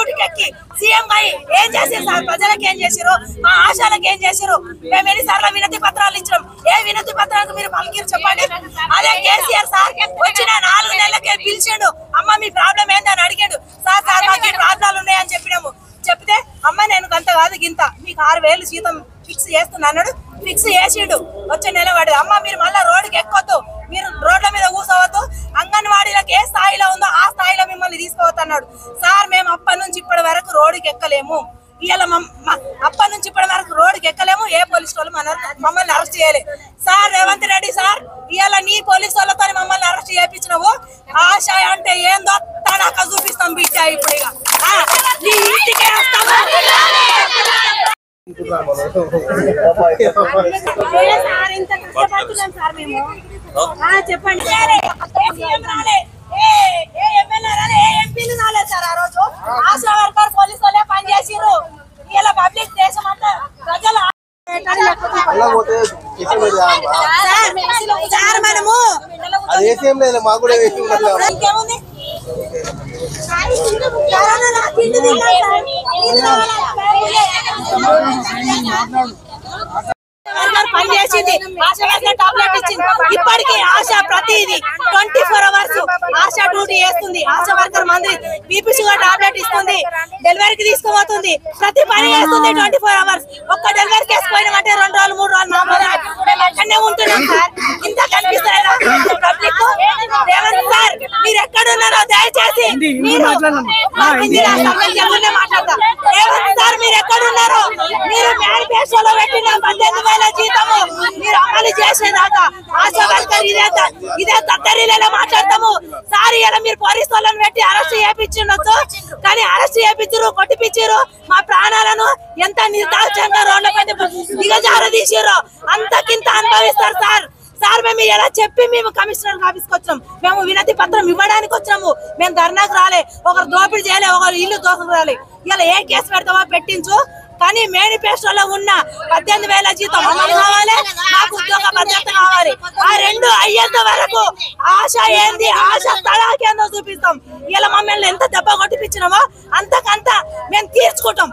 డ్యూటీకి ఎక్కి సీఎం అయ్యి ఏం చేసారు సార్? ప్రజలకు ఏం చేసారు? మా ఆశాలకు ఏం చేసారు? మేము ఎన్నిసార్లు వినతి పత్రాలు ఇచ్చినాం. ఏ వినతి పత్రాలకు మీరు పలికిరు చెప్పండి. అదే కేసీఆర్ సార్ వచ్చిన 4 నెలలకే పిలిచిండు. అమ్మ మీ ప్రాబ్లం ఏందని అడిగాడు. సార్ మాకు ఈ ప్రాబ్లాలు ఉన్నాయని చెప్పినాము. చెప్తే అమ్మ నేను గంత కాదు గింత మీకు 6,000 జీతం ఫిక్స్ చేస్తున్నా అన్నాడు. ఫిక్స్ చేసిండు. వచ్చే నెల పడదు. అమ్మ మీరు మళ్ళీ రోడ్డుకి ఎక్కొద్దు, మీరు రోడ్ల మీద కూర్చోవద్దు, అంగన్వాడీలకు ఏ స్థాయిలో ఉందో ఆ స్థాయిలో మిమ్మల్ని తీసుకోవద్దు అన్నాడు. సార్ మేము అప్పటి నుంచి ఇప్పటి వరకు రోడ్డుకి ఎక్కలేము. ఇవాళ అప్పటి నుంచి ఇప్పటి వరకు రోడ్డుకి ఎక్కలేము. ఏ పోలీసు వాళ్ళు మమ్మల్ని అరెస్ట్ చేయాలి. సార్ రేవంత్ రెడ్డి సార్ ఇవాళ నీ పోలీసు వాళ్ళతో మమ్మల్ని అరెస్ట్ చేయించినావు. ఆశ అంటే ఏందో తడాక చూపిస్తాం బిడ్డ. ఇప్పుడు ఇక నీ ఇంటికే వస్తాము. సార్ ఇంత కష్టపడుతున్నాం సార్ మేము. చెప్పండి. ఎంపీలు రాలేదు సార్ ఆ రోజు. ఆశా వర్కర్ పోలీసు వాళ్ళే పనిచేసిర్రు. ఇలా పబ్లిక్ దేశం అంతా ప్రజలు మనము ఇంకేముంది పనిచేసింది. ఆశా వర్కర్ టాబ్లెట్ ఇచ్చింది. ఇప్పటికీ ఆశ ప్రతిది 24 hours ఆశా డ్యూటీ చేస్తుంది. ఆశా వర్కర్ మంది బీపీ షుగర్ టాబ్లెట్ ఇస్తుంది. డెలివరీకి తీసుకుపోతుంది. ప్రతి పని చేస్తుంది 24 hours. ఒక్క డెలివరీ కేసు పోయినామంటే 2 రోజులు 3 రోజులు 4 రోజులు అక్కడనే ఉంటున్నాం సార్. ఇంత కనిపిస్తారా పబ్లిక్? రేవంత్ సార్ మీరు ఎక్కడున్నారో దయచేసి మాట్లాడతా. రేవంత్ సార్ మీరు ఎక్కడున్నారో మీరు మేనిఫెస్టోలో పెట్టిన 18,000 జీతము మీరు అమలు చేసేదాకా ఆశా వర్కర్ ఇదే తద్దరిలో మాట్లాడతాము సార్. ఇలా మీరు పోలీసు వాళ్ళని పెట్టి అరెస్ట్ చేయించుండొచ్చు, కానీ అరెస్ట్ చేయించారు, కొట్టిపించారు. మా ప్రాణాలను ఎంత నిర్దాక్షంగా రోడ్లపై దిగజార తీసిరో అంతకింత అనుభవిస్తారు సార్. సార్ మేము ఎలా చెప్పి మేము కమిషనర్ ఆఫీస్కి వచ్చాం. మేము వినతి పత్రం ఇవ్వడానికి వచ్చాము. మేము ధర్నాకు రాలే, ఒకరు దోపిడీ చేయలే, ఒకరు ఇల్లు దోషం రాలే. ఇలా ఏ కేసు పెడతావో పెట్టించు, కానీ మేనిఫెస్టోలో ఉన్న 18,000 జీతం అమలు కావాలి, మాకు ఉద్యోగ భద్రత కావాలి. ఆ 2 అయ్యేంత వరకు ఆశ ఏంది, ఆశ తడాకేందో చూపిస్తాం. ఇలా మమ్మల్ని ఎంత దెబ్బ కొట్టిపించినామో అంతకంతా మేము తీర్చుకుంటాం.